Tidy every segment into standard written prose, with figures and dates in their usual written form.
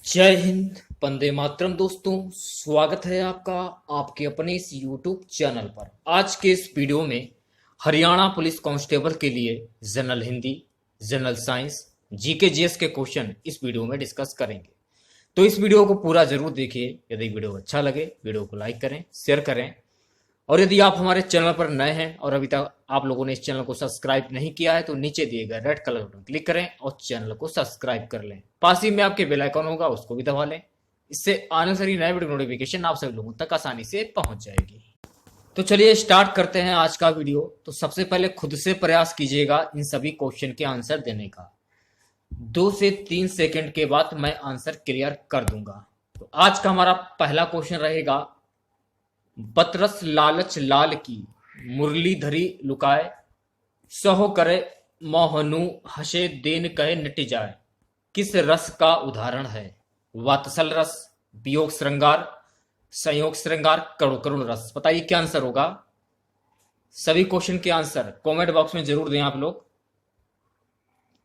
जय हिंद। वंदे मातरम। दोस्तों, स्वागत है आपका आपके अपने इस YouTube चैनल पर। आज के इस वीडियो में हरियाणा पुलिस कांस्टेबल के लिए general Hindi, general science, GK GS के क्वेश्चन इस वीडियो में डिस्कस करेंगे। तो इस वीडियो को पूरा जरूर देखिए। यदि वीडियो अच्छा लगे वीडियो को लाइक करें, शेयर करें, और यदि आप हमारे चैनल पर नए हैं और अभी तक आप लोगों ने इस चैनल को सब्सक्राइब नहीं किया है तो नीचे दिए गए रेड कलर बटन क्लिक करें और चैनल को सब्सक्राइब कर लें। पास ही में आपके बेल आइकन होगा, उसको भी दबा लें। इससे आने वाली नए वीडियो नोटिफिकेशन आप सभी लोगों तक आसानी से पहुंच जाएगी। तो चलिए स्टार्ट करते हैं आज का वीडियो। तो सबसे पहले खुद से प्रयास कीजिएगा इन सभी क्वेश्चन के आंसर देने का। 2 से 3 सेकंड के बाद मैं आंसर क्लियर कर दूंगा। तो आज का हमारा पहला क्वेश्चन रहेगा, बतरस लालच लाल की मुरली धरी लुकाए, सहो करे मोहनु हसे देन कहे नट जाए, किस रस का उदाहरण है? वात्सल रस, वियोग श्रृंगार, संयोग श्रृंगार, करुण करुण रस। बताइए क्या आंसर होगा। सभी क्वेश्चन के आंसर कमेंट बॉक्स में जरूर दें आप लोग।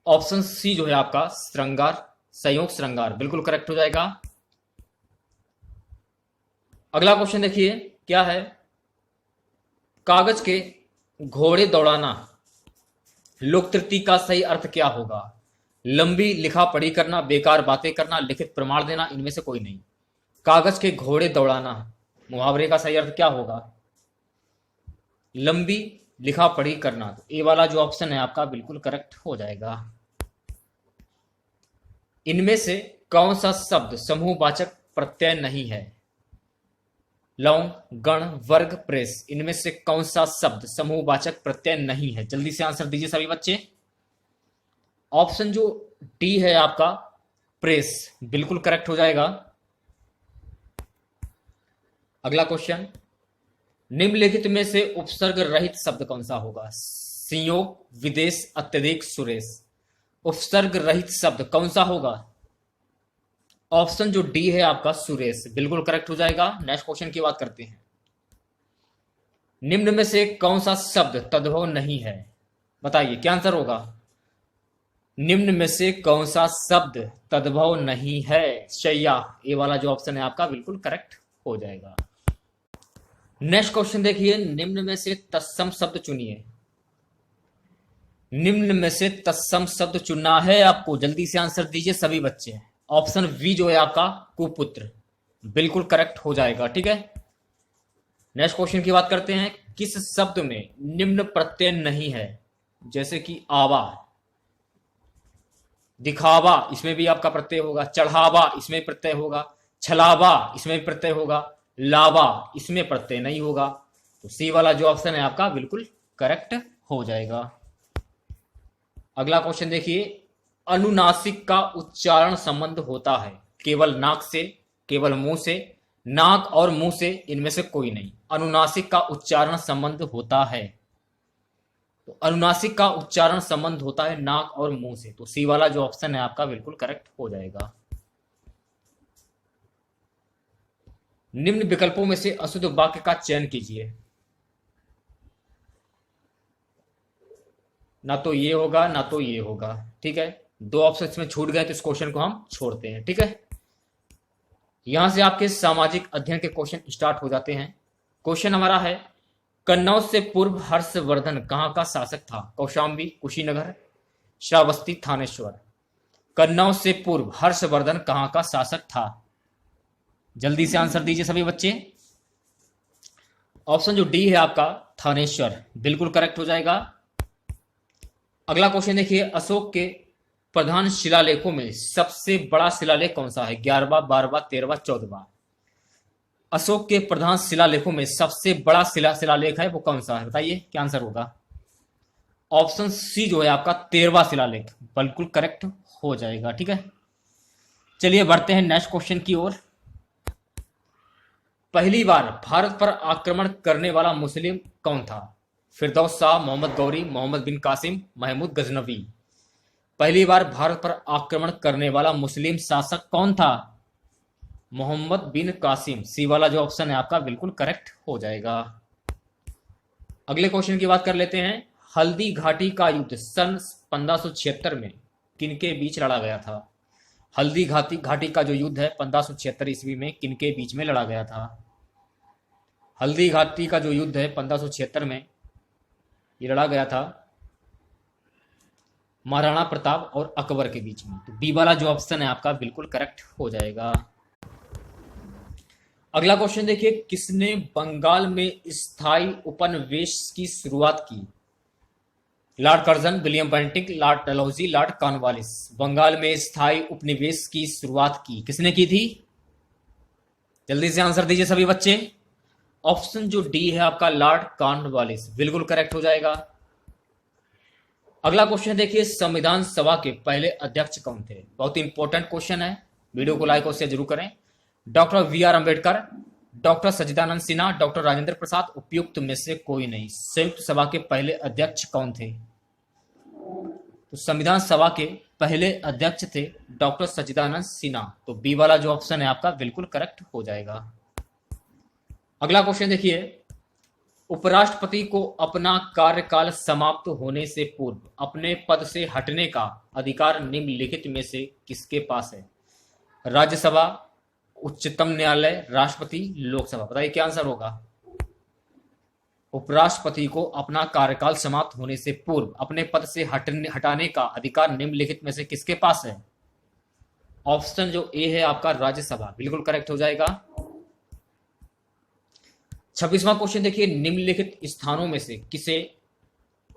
ऑप्शन सी जो है आपका श्रृंगार, संयोग श्रृंगार बिल्कुल करेक्ट हो जाएगा। अगला क्वेश्चन देखिए क्या है, कागज के घोड़े दौड़ाना लोक तृतीय का सही अर्थ क्या होगा? लंबी लिखा पढ़ी करना, बेकार बातें करना, लिखित प्रमाण देना, इनमें से कोई नहीं। कागज के घोड़े दौड़ाना मुहावरे का सही अर्थ क्या होगा? लंबी लिखा पढ़ी करना। तो ए वाला जो ऑप्शन है आपका बिल्कुल करेक्ट हो जाएगा। इनमें से कौन सा शब्द समूहवाचक प्रत्यय नहीं है? लौंग, गण, वर्ग, प्रेस, इनमें से कौन सा शब्द समूहवाचक प्रत्यय नहीं है? जल्दी से आंसर दीजिए सभी बच्चे। ऑप्शन जो डी है आपका प्रेस बिल्कुल करेक्ट हो जाएगा। अगला क्वेश्चन, निम्नलिखित में से उपसर्ग रहित शब्द कौन सा होगा? संयोग, विदेश, अत्यधिक, सुरेश। उपसर्ग रहित शब्द कौन सा होगा? ऑप्शन जो डी है आपका सुरेश बिल्कुल करेक्ट हो जाएगा। नेक्स्ट क्वेश्चन की बात करते हैं, निम्न में से कौन सा शब्द तद्भव नहीं है? बताइए क्या आंसर होगा। निम्न में से कौन सा शब्द तद्भव नहीं है? शैया, ये वाला जो ऑप्शन है आपका बिल्कुल करेक्ट हो जाएगा। नेक्स्ट क्वेश्चन देखिए, निम्न में से तत्सम शब्द चुनिए। निम्न में से तत्सम शब्द चुनना है आपको, जल्दी से आंसर दीजिए सभी बच्चे। ऑप्शन वी जो है आपका कुपुत्र बिल्कुल करेक्ट हो जाएगा। ठीक है, नेक्स्ट क्वेश्चन की बात करते हैं, किस शब्द में निम्न प्रत्यय नहीं है? जैसे कि आवा, दिखावा, इसमें भी आपका प्रत्यय होगा। चढ़ावा, इसमें प्रत्यय होगा। छलावा, इसमें भी प्रत्यय होगा। लावा, इसमें प्रत्यय नहीं होगा। तो सी वाला जो ऑप्शन है आपका बिल्कुल करेक्ट हो जाएगा। अगला क्वेश्चन देखिए, अनुनासिक का उच्चारण संबंध होता है केवल नाक से, केवल मुंह से, नाक और मुंह से, इनमें से कोई नहीं। अनुनासिक का उच्चारण संबंध होता है, तो अनुनासिक का उच्चारण संबंध होता है नाक और मुंह से। तो सी वाला जो ऑप्शन है आपका बिल्कुल करेक्ट हो जाएगा। निम्न विकल्पों में से अशुद्ध वाक्य का चयन कीजिए। ना तो ये होगा ना तो ये होगा। ठीक है, 2 ऑप्शन इसमें छूट गए तो इस क्वेश्चन को हम छोड़ते हैं। ठीक है, यहां से आपके सामाजिक अध्ययन के क्वेश्चन स्टार्ट हो जाते हैं। क्वेश्चन हमारा है, कन्नौज से पूर्व हर्षवर्धन कहां का शासक था? कौशांबी, कुशीनगर, श्रावस्ती, थानेश्वर। कन्नौज से पूर्व हर्षवर्धन कहां का शासक था? जल्दी से आंसर दीजिए सभी बच्चे। ऑप्शन जो डी है आपका थानेश्वर बिल्कुल करेक्ट हो जाएगा। अगला क्वेश्चन देखिए, अशोक के प्रधान शिलालेखों में सबसे बड़ा शिलालेख कौन सा है? 11वां, 12वां, 13वां, 14वां। अशोक के प्रधान शिलालेखों में सबसे बड़ा शिलालेख है वो कौन सा है? बताइए क्या आंसर होगा। ऑप्शन सी जो है आपका 13वां शिलालेख बिल्कुल करेक्ट हो जाएगा। ठीक है, चलिए बढ़ते हैं नेक्स्ट क्वेश्चन की ओर। पहली बार भारत पर आक्रमण करने वाला मुस्लिम कौन था? फिरदौस शाह, मोहम्मद गौरी, मोहम्मद बिन कासिम, महमूद गजनवी। पहली बार भारत पर आक्रमण करने वाला मुस्लिम शासक कौन था? मोहम्मद बिन कासिम। सी वाला जो ऑप्शन है आपका बिल्कुल करेक्ट हो जाएगा। अगले क्वेश्चन की बात कर लेते हैं, हल्दी घाटी का युद्ध सन 1576 में किनके बीच लड़ा गया था? हल्दी घाटी घाटी का जो युद्ध है 1576 ईस्वी में किनके बीच में लड़ा गया था? हल्दी घाटी का जो युद्ध है 1576 में ये लड़ा गया था महाराणा प्रताप और अकबर के बीच में। तो बी वाला जो ऑप्शन है आपका बिल्कुल करेक्ट हो जाएगा। अगला क्वेश्चन देखिए, किसने बंगाल में स्थायी उपनिवेश की शुरुआत की? Lord Curzon, William Bentinck, Lord Dalhousie, Lord Cornwallis. Bengal में स्थायी उपनिवेश की शुरुआत की किसने की थी? जल्दी से आंसर दीजिए सभी बच्चे। ऑप्शन जो डी है आपका लॉर्ड कॉर्नवालिस बिल्कुल करेक्ट हो जाएगा। अगला क्वेश्चन देखिए, संविधान सभा के पहले अध्यक्ष कौन थे? बहुत ही इंपॉर्टेंट क्वेश्चन है, वीडियो को लाइक और शेयर जरूर करें। Doctor V R Ambedkar, doctor Sachchidanand Sinha, doctor Rajendra Prasad, उपयुक्त में से कोई नहीं। संयुक्त सभा के पहले अध्यक्ष कौन थे? तो संविधान सभा के पहले अध्यक्ष थे डॉक्टर सच्चिदानंद सिन्हा। तो बी वाला जो ऑप्शन है आपका बिल्कुल करेक्ट हो जाएगा। अगला क्वेश्चन देखिए, उपराष्ट्रपति को अपना कार्यकाल समाप्त होने से पूर्व अपने पद से हटने का अधिकार निम्नलिखित में से किसके पास है? राज्यसभा, उच्चतम न्यायालय, राष्ट्रपति, लोकसभा। बताइए क्या आंसर होगा? उपराष्ट्रपति को अपना कार्यकाल समाप्त होने से पूर्व अपने पद से हटाने का अधिकार निम्नलिखित में से किसके पास है? ऑप्शन जो ए है आपका राज्यसभा बिल्कुल करेक्ट हो जाएगा। 26वां क्वेश्चन देखिए, निम्नलिखित स्थानों में से किसे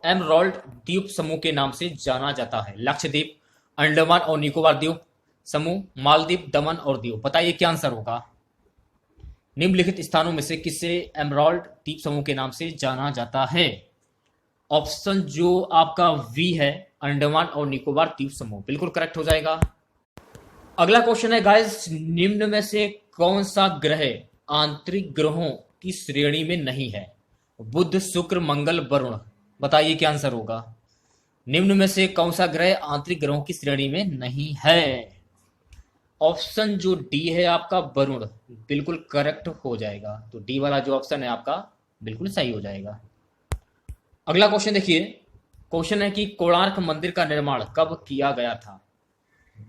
एमराल्ड द्वीप समूह के नाम से जाना जाता है? लक्षद्वीप, अंडमान और निकोबार द्वीप समूह, मालदीव, दमन और दीव। बताइए क्या आंसर होगा? निम्नलिखित स्थानों में से किसे एमराल्ड द्वीप समूह के नाम से जाना जाता है? ऑप्शन जो आपका वी है अंडमान और निकोबार द्वीप समूह बिल्कुल करेक्ट हो जाएगा। अगला क्वेश्चन है गाइस, निम्न में से कौन सा ग्रह आंतरिक ग्रहों की श्रेणी में नहीं है? बुध, शुक्र, मंगल, वरुण। बताइए क्या आंसर होगा? निम्न में से कौन सा ग्रह आंतरिक ग्रहों की श्रेणी में नहीं है? ऑप्शन जो डी है आपका वरुण बिल्कुल करेक्ट हो जाएगा। तो डी वाला जो ऑप्शन है आपका बिल्कुल सही हो जाएगा। अगला क्वेश्चन देखिए, क्वेश्चन है कि कोणार्क मंदिर का निर्माण कब किया गया था?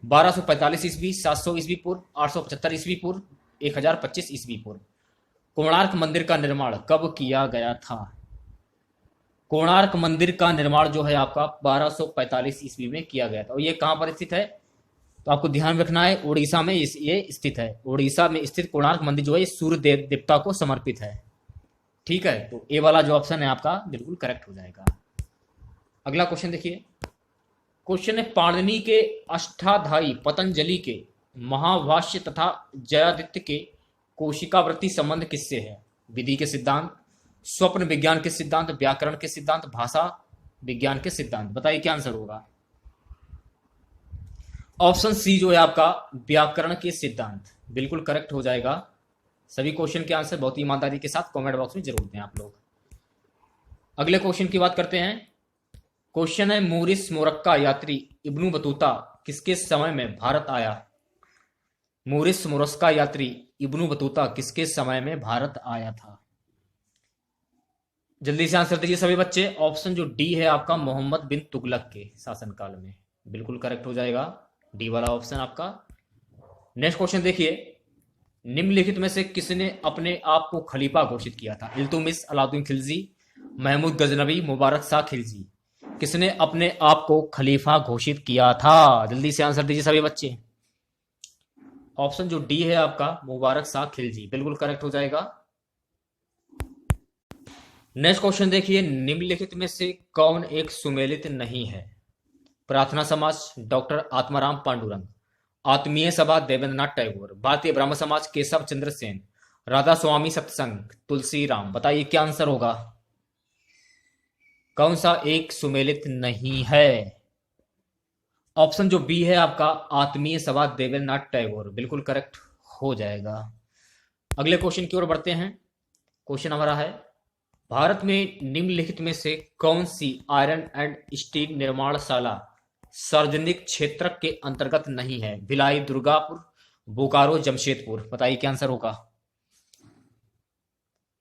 1245 ईस्वी, 700 ईस्वी पूर्व, 875 ईस्वी पूर्व, 1025 ईस्वी पूर्व। कोणार्क मंदिर का निर्माण कब किया गया था? कोणार्क मंदिर का निर्माण जो है आपका 1245 ईस्वी में किया गया था। और ये कहां पर स्थित है? तो आपको ध्यान रखना है, उड़ीसा में ये स्थित है। उड़ीसा में स्थित कोणार्क मंदिर जो है सूर्य देवता को समर्पित है। ठीक है, तो ए वाला जो ऑप्शन है आपका बिल्कुल करेक्ट हो जाएगा। अगला क्वेश्चन देखिए, क्वेश्चन है पाणिनि के अष्टाध्यायी पतंजलि के महाभाष्य तथा जयादित्य के कोशिकावृत्ति संबंध किससे है? विधि के सिद्धांत, स्वप्न विज्ञान के सिद्धांत, व्याकरण के सिद्धांत, भाषा विज्ञान के सिद्धांत। बताइए क्या आंसर होगा? ऑप्शन सी जो है आपका व्याकरण के सिद्धांत बिल्कुल करेक्ट हो जाएगा। सभी क्वेश्चन के आंसर बहुत ईमानदारी के साथ कमेंट बॉक्स में जरूर दें आप लोग। अगले क्वेश्चन की बात करते हैं। क्वेश्चन है, मोरिस मोरक्का यात्री इब्नु बतूता किसके समय में भारत आया? मोरिस मोरस्का यात्री इब्नु बतूता किसके समय में भारत आया था? जल्दी से आंसर दीजिए सभी बच्चे। ऑप्शन जो डी है आपका मोहम्मद बिन तुगलक के शासनकाल में बिल्कुल करेक्ट हो जाएगा। डी वाला ऑप्शन आपका। नेक्स्ट क्वेश्चन देखिए, निम्नलिखित में से किसने अपने आप को खलीफा घोषित किया था? इल्तुतमिश, अलाउद्दीन खिलजी, महमूद गजनवी, मुबारक शाह खिलजी। किसने अपने आप को खलीफा घोषित किया था? जल्दी से आंसर दीजिए सभी बच्चे। ऑप्शन जो डी है आपका मुबारक शाह खिलजी बिल्कुल करेक्ट हो जाएगा। नेक्स्ट क्वेश्चन देखिए, निम्नलिखित में से कौन एक सुमेलित नहीं है? प्रार्थना समाज, डॉक्टर आत्माराम पांडुरंग, आत्मीय सभा देवेंद्रनाथ टैगोर, भारतीय ब्राह्मण समाज केशव चंद्र सेन, राधा स्वामी सत्संग, तुलसी राम। बताइए क्या आंसर होगा? कौन सा एक सुमेलित नहीं है? ऑप्शन जो बी है आपका आत्मीय सभा देवेंद्रनाथ टैगोर बिल्कुल करेक्ट हो जाएगा। अगले क्वेश्चन की ओर बढ़ते हैं। क्वेश्चन हमारा है, भारत में निम्नलिखित में से कौन सी आयरन एंड स्टील निर्माणशाला सार्वजनिक क्षेत्र के अंतर्गत नहीं है? भिलाई, दुर्गापुर, बोकारो, जमशेदपुर। बताइए क्या आंसर होगा?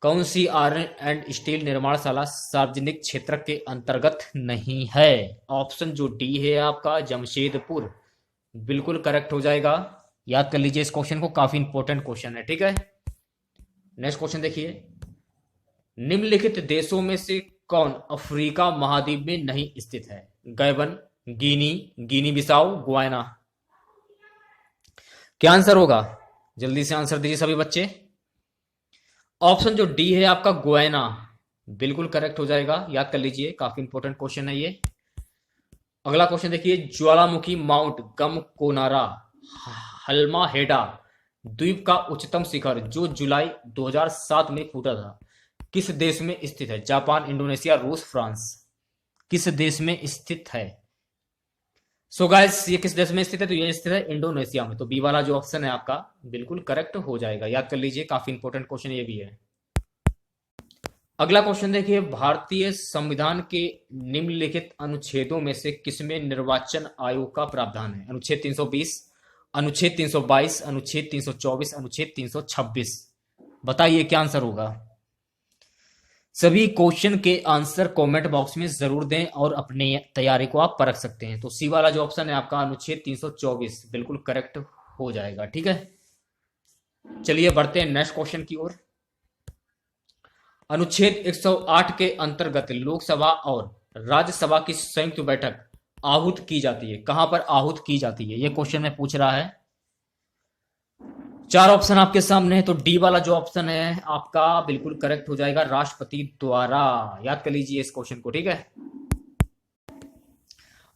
कौन सी आयरन एंड स्टील निर्माणशाला सार्वजनिक क्षेत्र के अंतर्गत नहीं है? ऑप्शन जो डी है आपका जमशेदपुर बिल्कुल करेक्ट हो जाएगा। याद कर लीजिए इस क्वेश्चन को, काफी इंपॉर्टेंट क्वेश्चन है। ठीक है, नेक्स्ट क्वेश्चन देखिए। निम्नलिखित देशों में से कौन अफ्रीका महाद्वीप में नहीं स्थित है? गैबन, गिनी, गिनी बिसाऊ, गुयाना। क्या आंसर होगा? जल्दी से आंसर दीजिए सभी बच्चे। ऑप्शन जो डी है आपका, गुयाना, बिल्कुल करेक्ट हो जाएगा। याद कर लीजिए, काफी इंपॉर्टेंट क्वेश्चन है ये। अगला क्वेश्चन देखिए। ज्वालामुखी माउंट गमकोनारा हल्माहेडा द्वीप का उच्चतम शिखर जो जुलाई 2007 में फूटा था, किस देश में स्थित है? जापान, इंडोनेशिया, रूस, फ्रांस। किस देश में स्थित है? सो गाइस, ये किस देश में स्थित है? तो ये स्थित है इंडोनेशिया में। तो बी वाला जो ऑप्शन है आपका बिल्कुल करेक्ट हो जाएगा। याद कर लीजिए, काफी इंपॉर्टेंट क्वेश्चन ये भी है। अगला क्वेश्चन देखिए। भारतीय संविधान के निम्नलिखित अनुच्छेदों में से किसमें निर्वाचन आयोग का प्रावधान है? अनुच्छेद 320, अनुच्छेद 322, अनुच्छेद 324, अनुच्छेद 326। बताइए क्या आंसर होगा? सभी क्वेश्चन के आंसर कमेंट बॉक्स में जरूर दें और अपनी तैयारी को आप परख सकते हैं। तो सी वाला जो ऑप्शन है आपका अनुच्छेद 324 बिल्कुल करेक्ट हो जाएगा। ठीक है, चलिए बढ़ते हैं नेक्स्ट क्वेश्चन की ओर। अनुच्छेद 108 के अंतर्गत लोकसभा और राज्यसभा की संयुक्त बैठक आहूत की जाती है। कहां पर आहूत की जाती है? यह क्वेश्चन में पूछ रहा है। चार ऑप्शन आपके सामने है, तो डी वाला जो ऑप्शन है आपका बिल्कुल करेक्ट हो जाएगा, राष्ट्रपति द्वारा। याद कर लीजिए इस क्वेश्चन को। ठीक है,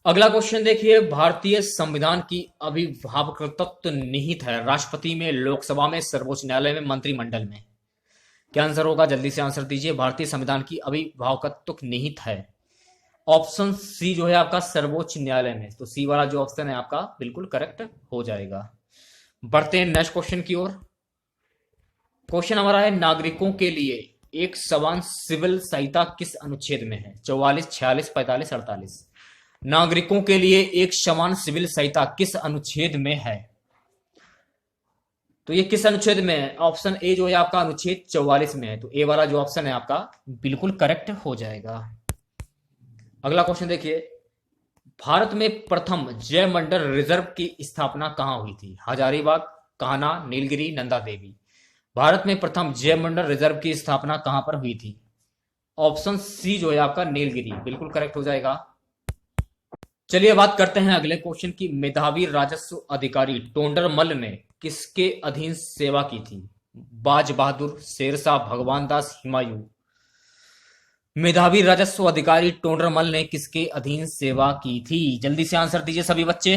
अगला क्वेश्चन देखिए। भारतीय संविधान की अभिभावकत्व निहित है राष्ट्रपति में, लोकसभा में, सर्वोच्च न्यायालय में, मंत्रिमंडल में। क्या आंसर होगा? जल्दी से आंसर दीजिए। भारतीय संविधान की अभिभावकत्व निहित है। ऑप्शन सी जो है आपका सर्वोच्च न्यायालय में। तो सी वाला जो ऑप्शन है आपका बिल्कुल करेक्ट हो जाएगा। बढ़ते हैं नेक्स्ट क्वेश्चन की ओर। क्वेश्चन हमारा है, नागरिकों के लिए एक समान सिविल संहिता किस अनुच्छेद में है? 44, 46, 45, 48। नागरिकों के लिए एक समान सिविल संहिता किस अनुच्छेद में है? तो ये किस अनुच्छेद में है? ऑप्शन ए जो है आपका अनुच्छेद 44 में है। तो ए वाला जो ऑप्शन है आपका बिल्कुल करेक्ट हो जाएगा। अगला क्वेश्चन देखिए। भारत में प्रथम जय मंडल रिजर्व की स्थापना कहां हुई थी? हजारीबाग, कान्हा, नीलगिरी, नंदा देवी। भारत में प्रथम जय मंडल रिजर्व की स्थापना कहां पर हुई थी? ऑप्शन सी जो है आपका नीलगिरी, बिल्कुल करेक्ट हो जाएगा। चलिए बात करते हैं अगले क्वेश्चन की। मेधावी राजस्व अधिकारी टोंडरमल ने किसके अधीन सेवा की थी? बाज बहादुर, शेरशाह, भगवान दास, हुमायूं। मेधावी राजस्व अधिकारी टोंडरमल ने किसके अधीन सेवा की थी? जल्दी से आंसर दीजिए सभी बच्चे।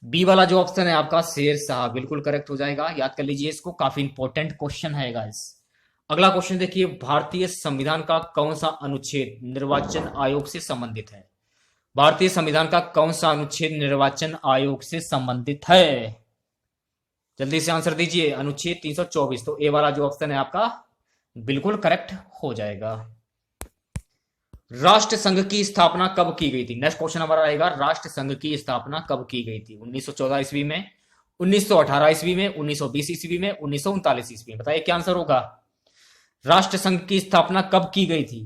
बी वाला जो ऑप्शन है आपका शेरशाह, बिल्कुल करेक्ट हो जाएगा। याद कर लीजिए इसको, काफी इंपॉर्टेंट क्वेश्चन है गाइस। अगला क्वेश्चन देखिए। भारतीय संविधान का कौन सा अनुच्छेद निर्वाचन आयोग से संबंधित है? भारतीय संविधान का कौन सा अनुच्छेद निर्वाचन आयोग से संबंधित है? जल्दी से आंसर दीजिए। अनुच्छेद 324। तो ए वाला जो ऑप्शन है आपका बिल्कुल करेक्ट हो जाएगा। राष्ट्र संघ की स्थापना कब की गई थी? नेक्स्ट क्वेश्चन हमारा रहेगा, राष्ट्र संघ की स्थापना कब की गई थी? 1914 ईस्वी में, 1918 ईस्वी में, 1920 ईस्वी में, 1939 ईस्वी में। बताइए क्या आंसर होगा? राष्ट्र संघ की स्थापना कब की गई थी?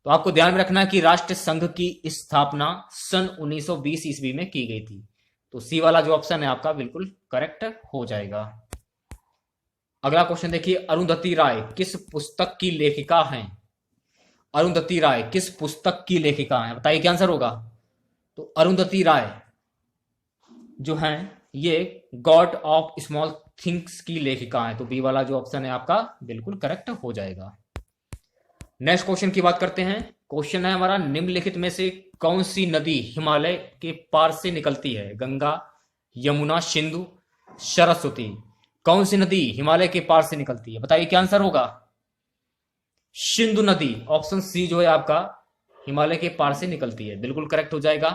तो आपको ध्यान में रखना है कि राष्ट्र संघ की स्थापना सन 1920 ईस्वी में की गई थी। तो सी वाला जो ऑप्शन है आपका बिल्कुल करेक्ट हो जाएगा। अगला क्वेश्चन देखिए। अरुंधति राय किस पुस्तक की लेखिका हैं? अरुंधति राय किस पुस्तक की लेखिका हैं? बताइए क्या आंसर होगा? तो अरुंधति राय जो हैं ये गॉड ऑफ स्मॉल थिंग्स की लेखिका है। तो बी वाला जो ऑप्शन है आपका बिल्कुल करेक्ट हो जाएगा। नेक्स्ट क्वेश्चन की बात करते हैं। क्वेश्चन है हमारा, निम्नलिखित में से कौन सी नदी हिमालय के पार से निकलती है? गंगा, यमुना, सिंधु, सरस्वती। कौन सी नदी हिमालय के पार से निकलती है? बताइए क्या आंसर होगा? सिंधु नदी, ऑप्शन सी जो है आपका हिमालय के पार से निकलती है, बिल्कुल करेक्ट हो जाएगा।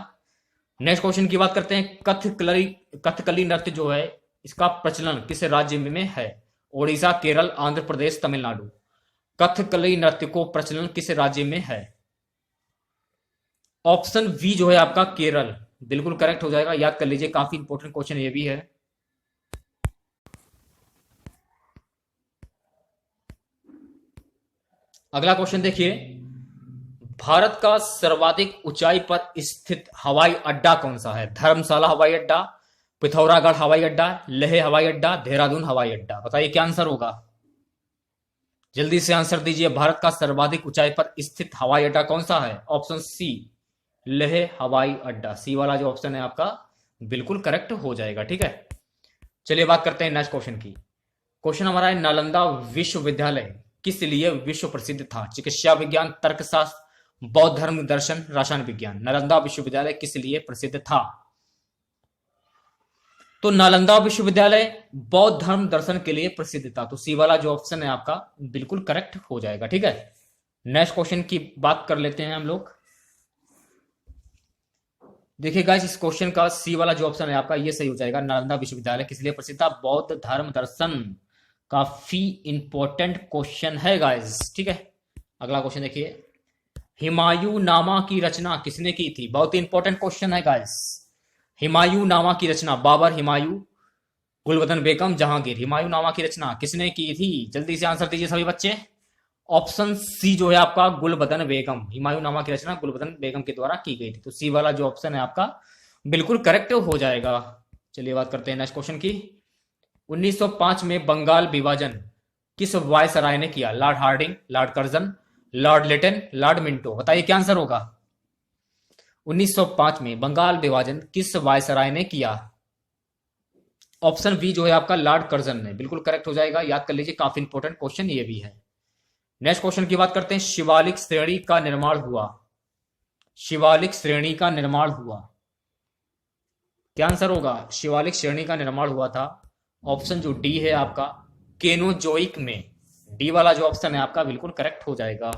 नेक्स्ट क्वेश्चन की बात करते हैं। कथकली नृत्य जो है इसका प्रचलन किस राज्य में है? ओडिशा, केरल, आंध्र प्रदेश, तमिलनाडु। कथकली नृत्य को प्रचलन किस राज्य में है? ऑप्शन बी जो है आपका केरल, बिल्कुल करेक्ट हो जाएगा। याद कर लीजिए, काफी इंपॉर्टेंट क्वेश्चन ये भी है। अगला क्वेश्चन देखिए। भारत का सर्वाधिक ऊंचाई पर स्थित हवाई अड्डा कौन सा है? धर्मशाला हवाई अड्डा, पिथौरागढ़ हवाई अड्डा, लेह हवाई अड्डा, देहरादून हवाई अड्डा। बताइए क्या आंसर होगा? जल्दी से आंसर दीजिए। भारत का सर्वाधिक ऊंचाई पर स्थित हवाई अड्डा कौन सा है? ऑप्शन सी, लेह हवाई अड्डा। सी वाला जो ऑप्शन है आपका बिल्कुल करेक्ट हो जाएगा। ठीक है, चलिए बात करते हैं नेक्स्ट क्वेश्चन की। क्वेश्चन हमारा है, नालंदा विश्वविद्यालय किस लिए विश्व प्रसिद्ध था? चिकित्सा विज्ञान, तर्कशास्त्र, बौद्ध धर्म, दर्शन, रसायन विज्ञान। नालंदा विश्वविद्यालय किस लिए प्रसिद्ध था? तो नालंदा विश्वविद्यालय बौद्ध धर्म दर्शन के लिए प्रसिद्ध था। तो सी वाला जो ऑप्शन है आपका बिल्कुल करेक्ट हो जाएगा। ठीक है, नेक्स्ट क्वेश्चन की बात कर लेते हैं हम लोग। देखिए गाइस, इस क्वेश्चन का सी वाला जो ऑप्शन है आपका ये सही हो जाएगा। नालंदा विश्वविद्यालय किस लिए प्रसिद्ध था? बौद्ध धर्म दर्शन। काफी इंपॉर्टेंट क्वेश्चन है गाइस। ठीक है, अगला क्वेश्चन देखिए, हुमायूं नामा की रचना किसने की थी? बहुत ही इंपॉर्टेंट क्वेश्चन है गाइस। हुमायूं नामा की रचना, बाबर, हुमायूं, गुलबदन बेगम, जहांगीर। हुमायूं नामा की रचना किसने की थी? जल्दी से आंसर दीजिए सभी बच्चे। ऑप्शन सी जो है आपका गुलबदन बेगम। हुमायूं नामा की रचना गुलबदन बेगम के द्वारा की गई थी। तो सी वाला जो ऑप्शन है आपका बिल्कुल करेक्ट हो जाएगा। चलिए बात करते हैं नेक्स्ट क्वेश्चन की। 1905 में बंगाल विभाजन किस वायसराय ने किया? Lord Hardinge, Lord Curzon, Lord Lytton, Lord Minto. बताइए क्या आंसर होगा? 1905 में बंगाल विभाजन किस वायसराय ने किया? ऑप्शन बी जो है आपका लॉर्ड कर्जन ने। बिल्कुल करेक्ट हो जाएगा, याद कर लीजिए, काफी इंपॉर्टेंट क्वेश्चन ये भी है। नेक्स्ट क्वेश्चन की बात करते हैं, शिवालिक श्रेणी का निर्माण हुआ। शिवालिक श्रेणी का निर्माण हुआ, क्या आंसर होगा? शिवालिक श्रेणी का निर्माण हुआ था ऑप्शन जो डी है आपका केनोजोइक में। डी वाला जो ऑप्शन है आपका बिल्कुल करेक्ट हो जाएगा।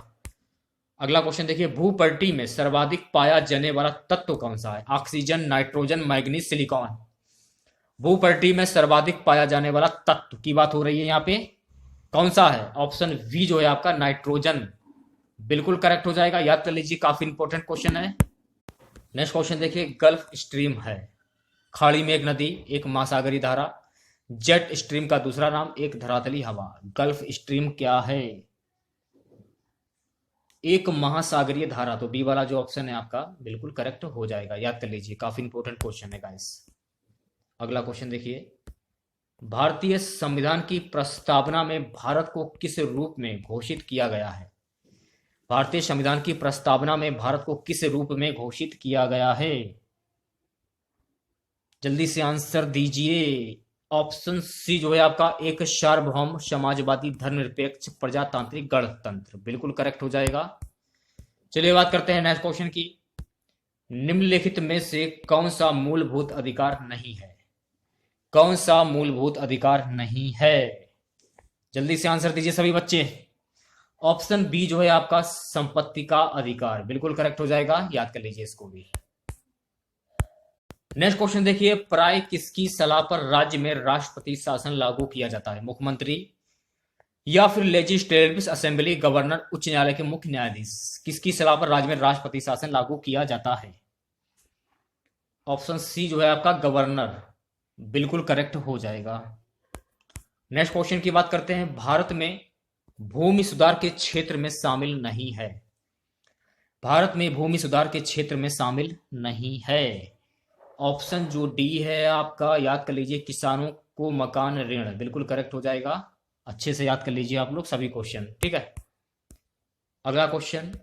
अगला क्वेश्चन देखिए, भूपटल में सर्वाधिक पाया जाने वाला तत्व कौन सा है? Oxygen, nitrogen, manganese, silicon. भूपटल में सर्वाधिक पाया जाने वाला तत्व की बात हो रही है यहाँ पे, कौन सा है? ऑप्शन वी जो है आपका नाइट्रोजन। बिल्कुल करेक्ट हो जाएगा, याद कर लीजिए, काफी इंपॉर्टेंट क्वेश्चन है। नेक्स्ट क्वेश्चन देखिए, गल्फ स्ट्रीम है खाड़ी में एक नदी, एक महासागरीय धारा, जेट स्ट्रीम का दूसरा नाम, एक धरातली हवा। गल्फ स्ट्रीम क्या है? एक महासागरीय धारा। तो बी वाला जो ऑप्शन है आपका बिल्कुल करेक्ट हो जाएगा, याद कर लीजिए, काफी इंपॉर्टेंट क्वेश्चन है गाइस। अगला क्वेश्चन देखिए, भारतीय संविधान की प्रस्तावना में भारत को किस रूप में घोषित किया गया है? भारतीय संविधान की प्रस्तावना में भारत को किस रूप में घोषित किया गया है? जल्दी से आंसर दीजिए। ऑप्शन सी जो है आपका एक सार्वभौम समाजवादी धर्मनिरपेक्ष प्रजातांत्रिक गणतंत्र। बिल्कुल करेक्ट हो जाएगा। चलिए बात करते हैं नेक्स्ट क्वेश्चन की। निम्नलिखित में से कौन सा मूलभूत अधिकार नहीं है? कौन सा मूलभूत अधिकार नहीं है? जल्दी से आंसर दीजिए सभी बच्चे। ऑप्शन बी जो है आपका संपत्ति का अधिकार। बिल्कुल करेक्ट हो जाएगा, याद कर लीजिए इसको भी। नेक्स्ट क्वेश्चन देखिए, प्राय किसकी सलाह पर राज्य में राष्ट्रपति शासन लागू किया जाता है? मुख्यमंत्री या फिर लेजिस्लेटिव असेंबली, गवर्नर, उच्च न्यायालय के मुख्य न्यायाधीश। किसकी सलाह पर राज्य में राष्ट्रपति शासन लागू किया जाता है? ऑप्शन सी जो है आपका गवर्नर। बिल्कुल करेक्ट हो जाएगा। नेक्स्ट क्वेश्चन की बात करते हैं, भारत में भूमि सुधार के क्षेत्र में शामिल नहीं है। भारत में भूमि सुधार के क्षेत्र में शामिल नहीं है। ऑप्शन जो डी है आपका, याद कर लीजिए, किसानों को मकान ऋण। बिल्कुल करेक्ट हो जाएगा, अच्छे से याद कर लीजिए आप लोग सभी क्वेश्चन। ठीक है, अगला क्वेश्चन,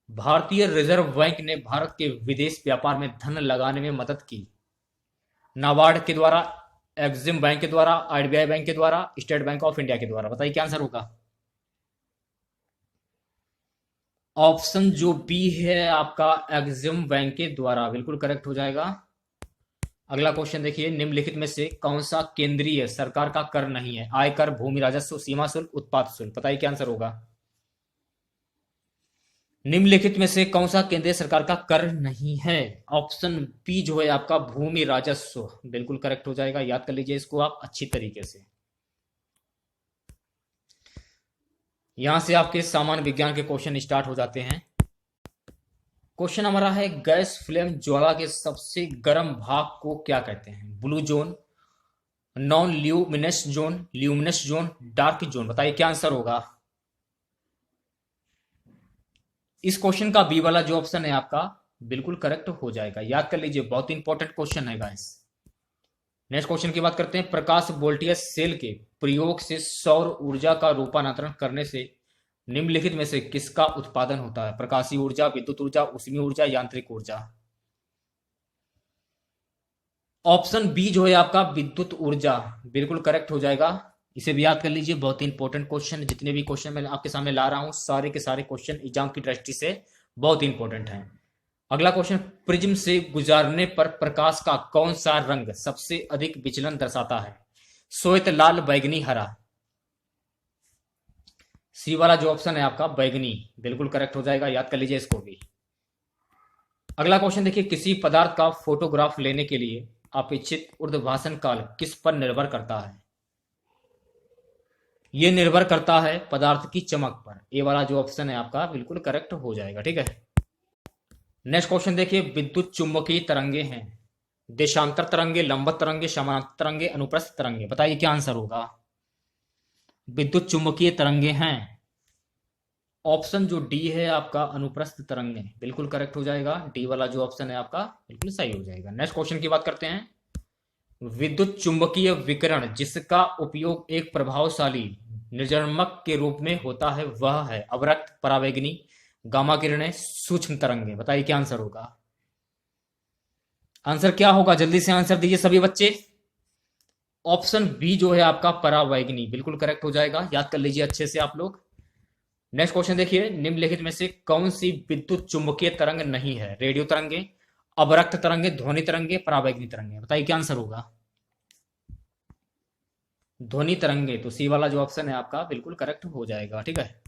भारतीय रिजर्व बैंक ने भारत के विदेश व्यापार में धन लगाने में मदद की। नाबार्ड के द्वारा, एक्सिम बैंक के द्वारा, आरबीआई बैंक के द्वारा, स्टेट बैंक ऑफ इंडिया के द्वारा। बताइए क्या आंसर होगा? ऑप्शन जो बी है आपका एक्सिम बैंक के द्वारा। बिल्कुल करेक्ट हो जाएगा। अगला क्वेश्चन देखिए, निम्नलिखित में से कौन सा केंद्रीय सरकार का कर नहीं है? आयकर, भूमि राजस्व, सीमा शुल्क, उत्पाद शुल्क। बताइए क्या आंसर होगा? निम्नलिखित में से कौन सा केंद्रीय सरकार का कर नहीं है? ऑप्शन बी जो है आपका भूमि राजस्व। बिल्कुल करेक्ट हो जाएगा, याद कर लीजिए इसको आप अच्छी तरीके से। यहां से आपके सामान्य विज्ञान के क्वेश्चन स्टार्ट हो जाते हैं। क्वेश्चन हमारा है, गैस फ्लेम ज्वाला के सबसे गर्म भाग को क्या कहते हैं? Blue zone, non luminous zone, luminous zone, dark zone. बताइए क्या आंसर होगा? इस क्वेश्चन का बी वाला जो ऑप्शन है आपका बिल्कुल करेक्ट हो जाएगा। याद कर लीजिए, बहुत इंपॉर्टेंट क्वेश्चन है गाइस। नेक्स्ट क्वेश्चन की बात करते हैं। प्रकाश वोल्टेज सेल के प्रयोग से सौर ऊर्जा का रूपांतरण करने से निम्नलिखित में से किसका उत्पादन होता है? प्रकाशीय ऊर्जा, विद्युत ऊर्जा, ऊष्मीय ऊर्जा, यांत्रिक ऊर्जा। ऑप्शन बी जो है आपका विद्युत ऊर्जा बिल्कुल करेक्ट हो जाएगा। इसे भी याद कर लीजिए, बहुत ही इंपॉर्टेंट क्वेश्चन। जितने भी क्वेश्चन मैं आपके सामने ला रहा हूं सारे के सारे क्वेश्चन एग्जाम की दृष्टि से बहुत इंपॉर्टेंट हैं। अगला क्वेश्चन, प्रिज्म से गुजारने पर प्रकाश का कौन सा रंग सबसे अधिक विचलन दर्शाता है? श्वेत, लाल, बैगनी, हरा। सी वाला जो ऑप्शन है आपका बैगनी बिल्कुल करेक्ट हो जाएगा। याद कर लीजिए इसको भी। अगला क्वेश्चन देखिए, किसी पदार्थ का फोटोग्राफ लेने के लिए अपेक्षित ऊर्ध्वाधर काल किस पर निर्भर करता है? यह निर्भर करता है पदार्थ की चमक पर। ए वाला जो ऑप्शन है आपका बिल्कुल करेक्ट हो जाएगा। ठीक है, नेक्स्ट क्वेश्चन देखिए, विद्युत चुंबकीय तरंगे हैं देशांतर तरंगे, लंबवत तरंगे, समानांतर तरंगे, अनुप्रस्थ तरंगे। बताइए क्या आंसर होगा? विद्युत चुंबकीय तरंगे हैं। ऑप्शन जो डी है आपका अनुप्रस्थ तरंगे बिल्कुल करेक्ट हो जाएगा। डी वाला जो ऑप्शन है आपका बिल्कुल सही हो जाएगा। नेक्स्ट क्वेश्चन की बात करते हैं। विद्युत चुंबकीय विकिरण जिसका उपयोग एक प्रभावशाली निर्जन्मक के रूप में होता है वह है अवरक्त, परावैंगनी, गामा किरणें, सूक्ष्म तरंगे। बताइए क्या आंसर होगा? आंसर क्या होगा? जल्दी से आंसर दीजिए सभी बच्चे। ऑप्शन बी जो है आपका परावैंगनी बिल्कुल करेक्ट हो जाएगा। याद कर लीजिए अच्छे से आप लोग। नेक्स्ट क्वेश्चन देखिए, निम्नलिखित में से कौन सी विद्युत चुंबकीय तरंग नहीं है? रेडियो तरंगे, अवरक्त तरंगे, ध्वनि तरंगे, परावैंगनी तरंगे। बताइए क्या आंसर होगा? ध्वनि तरंगे। तो सी वाला जो ऑप्शन है आपका बिल्कुल करेक्ट हो जाएगा। ठीक है,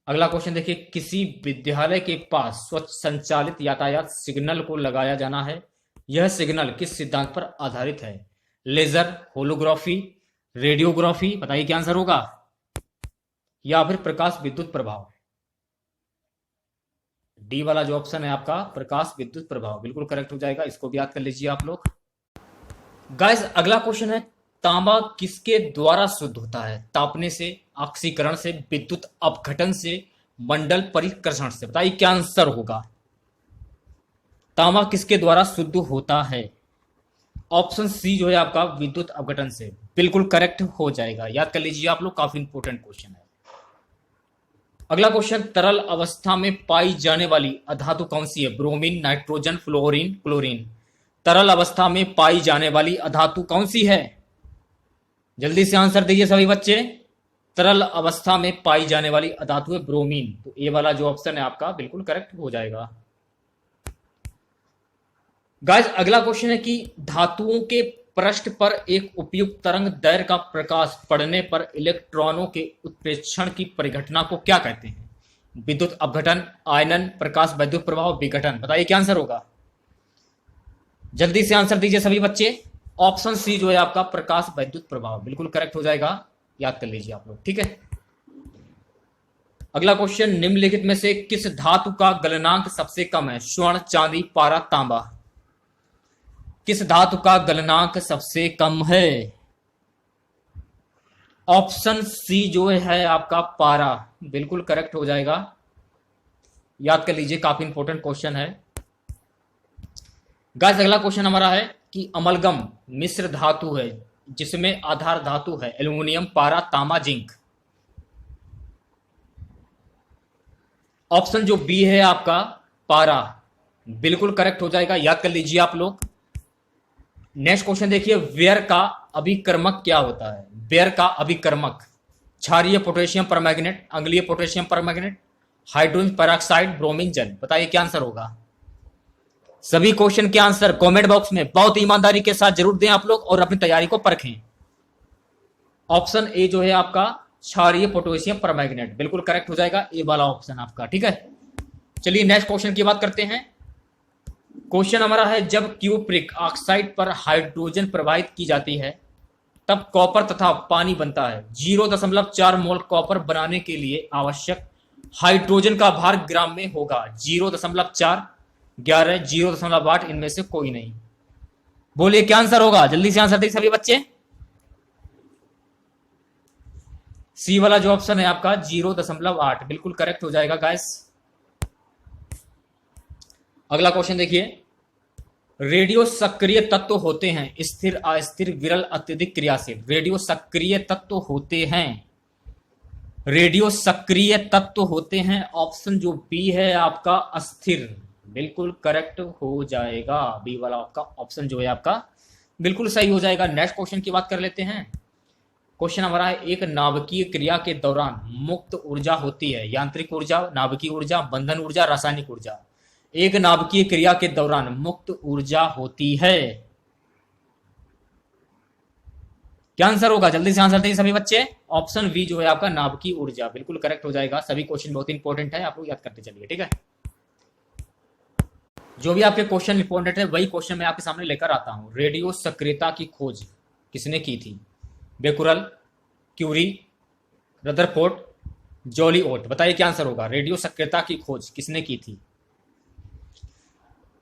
अगला क्वेश्चन देखिए, किसी विद्यालय के पास स्वच्छ संचालित यातायात सिग्नल को लगाया जाना है, यह सिग्नल किस सिद्धांत पर आधारित है? Laser, holography, radiography. बताइए क्या आंसर होगा? या फिर प्रकाश विद्युत प्रभाव। डी वाला जो ऑप्शन है आपका प्रकाश विद्युत प्रभाव बिल्कुल करेक्ट हो जाएगा। इसको भी याद कर लीजिए आप लोग। गाइस अगला क्वेश्चन है, तांबा किसके द्वारा शुद्ध होता है? तापने से, ऑक्सीकरण से, विद्युत अपघटन से, मंडल परिकर्षण से। बताइए क्या आंसर होगा? तांबा किसके द्वारा शुद्ध होता है? ऑप्शन सी जो है आपका विद्युत अपघटन से बिल्कुल करेक्ट हो जाएगा। याद कर लीजिए आप लोग, काफी इंपोर्टेंट क्वेश्चन है। अगला क्वेश्चन, तरल अवस्था में पाई जाने वाली अधातु कौन सी है? Bromine, nitrogen, fluorine, chlorine. तरल अवस्था में पाई जाने वाली अधातु कौन सी है? जल्दी से आंसर दीजिए सभी बच्चे। तरल अवस्था में पाई जाने वाली अधातु है ब्रोमीन। तो ए वाला जो ऑप्शन है आपका बिल्कुल करेक्ट हो जाएगा। गाइस अगला क्वेश्चन है कि धातुओं के पृष्ठ पर एक उपयुक्त तरंग दैर्घ्य का प्रकाश पड़ने पर इलेक्ट्रॉनों के उत्प्रेक्षण की परिघटना को क्या कहते हैं? विद्युत अपघटन, आयनन, प्रकाश वैद्युत प्रभाव, विघटन। बताइए क्या आंसर होगा? जल्दी से आंसर दीजिए सभी बच्चे। ऑप्शन सी जो है आपका प्रकाश वैद्युत प्रभाव बिल्कुल करेक्ट हो जाएगा। याद कर लीजिए आप लोग। ठीक है, अगला क्वेश्चन, निम्नलिखित में से किस धातु का गलनांक सबसे कम है? स्वर्ण, चांदी, पारा, तांबा। किस धातु का गलनांक सबसे कम है? ऑप्शन सी जो है आपका पारा बिल्कुल करेक्ट हो जाएगा। याद कर लीजिए, काफी इंपॉर्टेंट क्वेश्चन है। गाइस अगला क्वेश्चन हमारा है कि अमलगम मिश्र धातु है जिसमें आधार धातु है एल्युमिनियम, पारा, तांबा, जिंक। ऑप्शन जो बी है आपका पारा बिल्कुल करेक्ट हो जाएगा। याद कर लीजिए आप लोग। नेक्स्ट क्वेश्चन देखिए, व्यर का अभिकर्मक क्या होता है? व्यर का अभिकर्मक क्षारीय पोटेशियम परमैंगनेट, अम्लीय potassium permanganate, hydrogen peroxide, bromine जल। बताइए क्या आंसर होगा? सभी क्वेश्चन के आंसर कमेंट बॉक्स में बहुत ईमानदारी के साथ जरूर दें आप लोग और अपनी तैयारी को परखें। ऑप्शन ए जो है आपका क्षारीय पोटेशियम परमैंगनेट बिल्कुल करेक्ट हो जाएगा। ए वाला ऑप्शन आपका। ठीक है, चलिए नेक्स्ट क्वेश्चन की बात करते हैं। क्वेश्चन हमारा है, जब क्यूप्रिक ऑक्साइड पर हाइड्रोजन प्रवाहित की जाती है तब कॉपर तथा पानी बनता है। 0.4 मोल कॉपर बनाने के लिए आवश्यक हाइड्रोजन का भार ग्राम में होगा। 0.4, 11, 0.8, इनमें से कोई नहीं। बोलिए क्या आंसर होगा? जल्दी से आंसर दीजिए सभी बच्चे। सी वाला जो ऑप्शन है आपका 0.8 बिल्कुल करेक्ट हो जाएगा गाइस। अगला क्वेश्चन देखिए, रेडियो सक्रिय तत्व होते हैं स्थिर, अस्थिर, विरल, अत्यधिक क्रियाशील। रेडियो सक्रिय तत्व होते हैं, रेडियो सक्रिय तत्व होते हैं। ऑप्शन जो बी है आपका अस्थिर, बिल्कुल करेक्ट हो जाएगा। बी वाला आपका ऑप्शन जो है आपका बिल्कुल सही हो जाएगा। नेक्स्ट क्वेश्चन की बात कर लेते हैं। क्वेश्चन हमारा है, एक नाभिकीय क्रिया के दौरान मुक्त ऊर्जा होती है, यांत्रिक ऊर्जा, नाभिकीय ऊर्जा, बंधन ऊर्जा, रासायनिक ऊर्जा। एक नाभिकीय क्रिया के दौरान मुक्त ऊर्जा होती है, क्या आंसर होगा? जल्दी से आंसर दें सभी बच्चे। ऑप्शन बी जो है आपका नाभिकीय ऊर्जा, बिल्कुल करेक्ट हो जाएगा। सभी क्वेश्चन बहुत इंपॉर्टेंट है, आप लोग याद करते चलिए, ठीक है। जो भी आपके क्वेश्चन इंपॉर्टेंट है वही क्वेश्चन मैं आपके सामने लेकर आता हूं। रेडियो सक्रियता की खोज किसने की थी? Becquerel, Curie, Rutherford, Joliot. बताइए क्या आंसर होगा? रेडियो सक्रियता की खोज किसने की थी?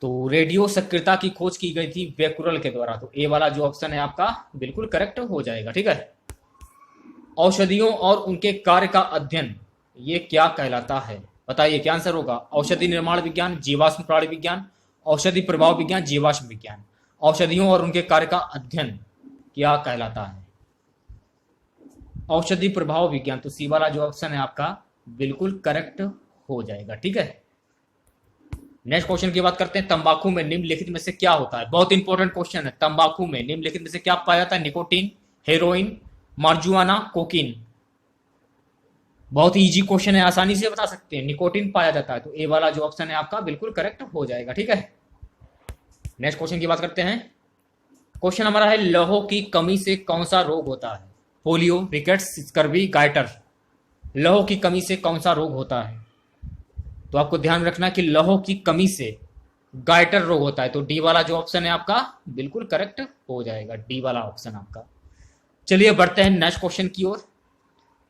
तो रेडियो सक्रियता की खोज की गई थी बेकुरल के द्वारा। तो ए वाला जो ऑप्शन है आपका बिल्कुल करेक्ट हो जाएगा, ठीक है। औषधियों और उनके कार्य का अध्ययन ये क्या कहलाता है? बताइए क्या आंसर होगा? औषधि निर्माण विज्ञान, जीवाश्म प्राणी विज्ञान, औषधि प्रभाव विज्ञान, जीवाश्म विज्ञान। औषधियों और उनके कार्य का अध्ययन क्या कहलाता है? औषधि प्रभाव विज्ञान। तो सी वाला जो ऑप्शन है आपका बिल्कुल करेक्ट हो जाएगा, ठीक है। नेक्स्ट क्वेश्चन की बात करते हैं। तंबाकू में निम्नलिखित में से क्या होता है? बहुत इंपॉर्टेंट क्वेश्चन है। तंबाकू में निम्नलिखित में से क्या पाया जाता है? Nicotine, heroin, marijuana, cocaine. बहुत ही इजी क्वेश्चन है, आसानी से बता सकते हैं। निकोटीन पाया जाता है, तो ए वाला जो ऑप्शन है आपका बिल्कुल करेक्ट हो जाएगा, ठीक है। नेक्स्ट क्वेश्चन की बात करते हैं। क्वेश्चन हमारा है, लौह की कमी से कौन सा रोग होता है? Polio, rickets, scurvy, goitre. लौह की कमी से कौन सा रोग होता है? तो आपको ध्यान रखना कि लौह की कमी से गाइटर रोग होता है। तो डी वाला जो ऑप्शन है आपका बिल्कुल करेक्ट हो जाएगा, डी वाला ऑप्शन आपका। चलिए बढ़ते हैं नेक्स्ट क्वेश्चन की ओर।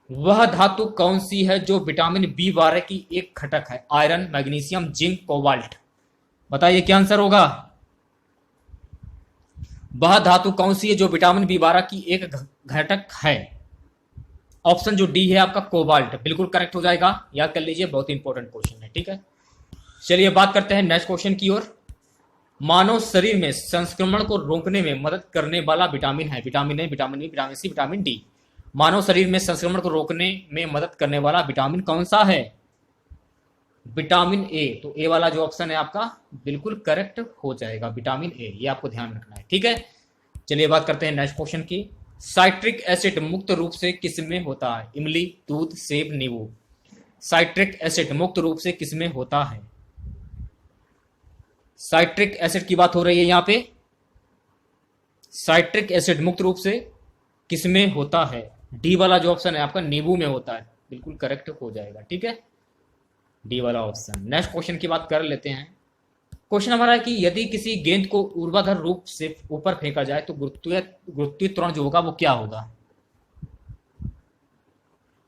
वह धातु कौन सी है जो विटामिन बी12 की एक घटक है? Iron, magnesium, zinc, cobalt. बताइए क्या आंसर होगा? वह धातु कौन सी है जो विटामिन बी12 की एक घटक है? ऑप्शन जो डी है आपका कोबाल्ट, बिल्कुल करेक्ट हो जाएगा। याद कर लीजिए, बहुत इंपॉर्टेंट क्वेश्चन है, ठीक है। चलिए बात करते हैं नेक्स्ट क्वेश्चन की ओर। मानव शरीर में संक्रमण को रोकने में मदद करने वाला विटामिन है। Vitamin A, vitamin B, vitamin C, vitamin D. मानव शरीर में संक्रमण को रोकने में मदद करने वाला विटामिन कौन सा है? विटामिन ए। तो ए वाला जो ऑप्शन है आपका बिल्कुल करेक्ट हो जाएगा, विटामिन ए। ये आपको ध्यान रखना है, ठीक है। चलिए बात करते हैं नेक्स्ट क्वेश्चन की। साइट्रिक एसिड मुक्त रूप से किसमें होता है? इमली, दूध, सेब, नींबू। साइट्रिक एसिड मुक्त रूप से किसमें होता है? साइट्रिक एसिड की बात हो रही है यहां पे। साइट्रिक एसिड मुक्त रूप से किसमें होता है? डी वाला जो ऑप्शन है आपका नींबू में होता है, बिल्कुल करेक्ट हो जाएगा, ठीक है, डी वाला ऑप्शन। नेक्स्ट क्वेश्चन की बात कर लेते हैं। क्वेश्चन हमारा है कि यदि किसी गेंद को ऊर्ध्वाधर रूप से ऊपर फेंका जाए तो गुरुत्वीय त्वरण जो होगा वो क्या होगा?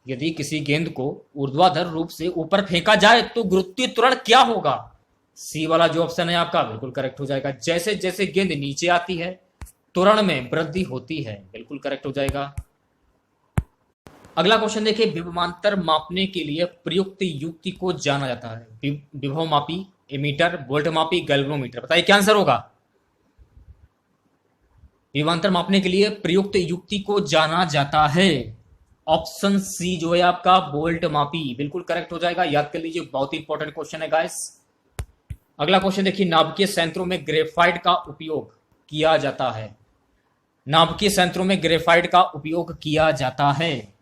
यदि किसी गेंद को ऊर्ध्वाधर रूप से ऊपर फेंका जाए तो गुरुत्वीय त्वरण क्या होगा? सी वाला जो ऑप्शन है आपका बिल्कुल करेक्ट हो जाएगा। जैसे जैसे गेंद नीचे आती है त्वरण में वृद्धि होती है, बिल्कुल करेक्ट हो जाएगा। अगला क्वेश्चन देखिए। विभवांतर मापने के लिए प्रयुक्त युक्ति को जाना जाता है। विभव मापी, एमीटर, वोल्ट मापी, गैल्वेनोमीटर। बताइए क्या आंसर होगा? विभवांतर मापने के लिए प्रयुक्त युक्ति को जाना जाता है। ऑप्शन सी जो है आपका वोल्ट मापी, बिल्कुल करेक्ट हो जाएगा। याद कर लीजिए, बहुत ही इंपॉर्टेंट क्वेश्चन है गाइस। अगला क्वेश्चन देखिए। नाभिकीय संयंत्रों में ग्रेफाइट का उपयोग किया जाता है। नाभिकीय संयंत्रों में ग्रेफाइट का उपयोग किया जाता है।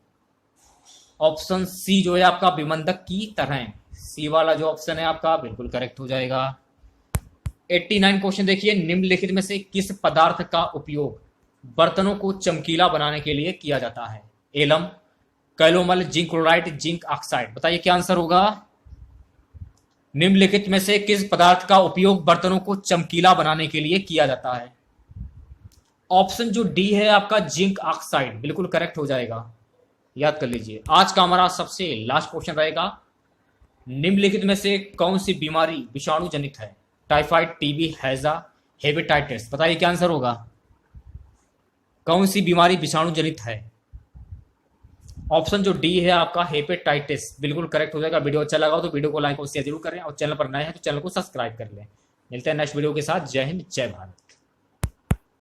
ऑप्शन सी जो है आपका विमंदक की तरह। सी वाला जो ऑप्शन है आपका बिल्कुल करेक्ट हो जाएगा। 89 क्वेश्चन देखिए। निम्नलिखित में से किस पदार्थ का उपयोग बर्तनों को चमकीला बनाने के लिए किया जाता है? Alum, calomel, zinc chloride, zinc oxide. बताइए क्या आंसर होगा? निम्नलिखित में से किस पदार्थ का उपयोग बर्तनों को चमकीला बनाने के लिए किया जाता है? ऑप्शन जो डी है आपका जिंक ऑक्साइड, बिल्कुल करेक्ट हो जाएगा। याद कर लीजिए। आज का हमारा सबसे लास्ट क्वेश्चन रहेगा। निम्नलिखित में से कौन सी बीमारी विषाणु जनित है? टाइफाइड, टीबी, हैजा, हेपेटाइटिस। बताइए क्या आंसर होगा? कौन सी बीमारी विषाणु जनित है? ऑप्शन जो डी है आपका हेपेटाइटिस बिल्कुल करेक्ट हो जाएगा। वीडियो अच्छा लगा हो तो वीडियो को लाइक और शेयर जरूर करें और चैनल पर नए हैं तो चैनल को सब्सक्राइब कर लें। मिलते हैं नेक्स्ट वीडियो के साथ। जय हिंद, जय भारत।